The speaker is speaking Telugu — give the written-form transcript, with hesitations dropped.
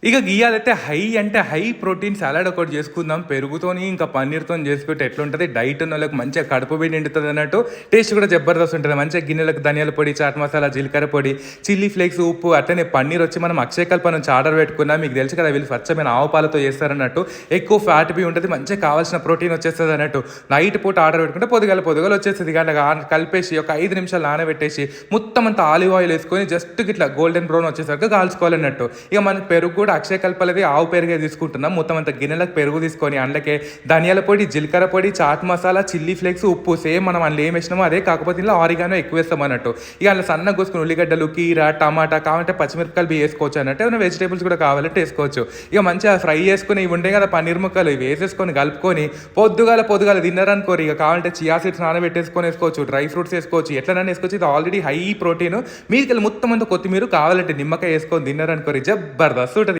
ఇక గియ్యాలైతే హై అంటే హై ప్రోటీన్ సాలడ్ ఒకటి చేసుకుందాం. పెరుగుతోని ఇంకా పన్నీర్‌తోని చేసుకుంటే ఎట్లుంటది, డైట్ ఉన్నోళ్ళకి మంచిగా కడుపు బిండి నిండుతది అన్నట్టు. టేస్ట్ కూడా జబర్దస్త్ ఉంటది. మంచిగా గిన్నెలకు ధనియాల పొడి, చాట్ మసాలా, జీలకర్ర పొడి, చిల్లీ ఫ్లేక్స్, ఉప్పు, అట్లనే పన్నీర్ వచ్చి మనం అక్షయకల్ప నుంచి ఆర్డర్ పెట్టుకున్నాం. మీకు తెలుసు కదా వీళ్ళు స్వచ్ఛమైన ఆవు పాలతో చేస్తారన్నట్టు. ఎక్కువ ఫ్యాట్ బి ఉంటది. మంచిగా కావాల్సిన ప్రోటీన్ వచ్చేస్తది అన్నట్టు. నైట్ పూట ఆర్డర్ పెట్టుకుంటే పొద్దుగాల వచ్చేస్తది. ఇక అలా కలిపేసి ఒక 5 నిమిషాలు నానబెట్టేసి మొత్తం అంతా ఆలివ్ ఆయిల్ వేసుకొని జస్ట్ ఇట్లా గోల్డెన్ బ్రౌన్ వచ్చేసరికి కాల్చుకోవాలన్నట్టు. ఇక మన పెరుగు కూడా అక్షయ కల్పలది ఆవు పెరుగే తీసుకుంటున్నాం. మొత్తం అంత గిన్నెలకు పెరుగు తీసుకొని అందులోకే ధనియాల పొడి, జీలకర్ర పొడి, చాట్ మసాలా, చిల్లీ ఫ్లేక్స్, ఉప్పు సేమ్ మనం అందులో ఏం వేసినామో అదే, కాకపోతే ఇలా ఆరిగానో ఎక్కువ వేస్తాం అన్నట్టు. ఇక అందులో సన్నగా కోసుకుని ఉల్లిగడ్డలు, కీర, టమాటా కావాలంటే పచ్చిమిరపకాయలు వేసుకోవచ్చు అన్నట్టు. ఏమైనా వెజిటేబుల్స్ కూడా కావాలంటే వేసుకోవచ్చు. ఇక మంచిగా ఫ్రై చేసుకుని ఇవి ఉండే కదా పన్నీర్ ముక్కలు, ఇవి వేసేసుకొని కలుపుకొని పొద్దుగాల తిన్నారనుకోరు. ఇక కావాలంటే చియా సీడ్స్ నానబెట్టేసుకొని వేసుకోవచ్చు, డ్రై ఫ్రూట్స్ వేసుకోవచ్చు, ఎట్లనైనా వేసుకోవచ్చు. ఇది ఆల్రెడీ హై ప్రోటీన్. మీదికెళ్ళి మొత్తం అంతా కొత్తిమీర కావాలంటే నిమ్మకాయ వేసుకొని తిన్నారనుకోరు, జబర్దస్త్ ఉంటుంది.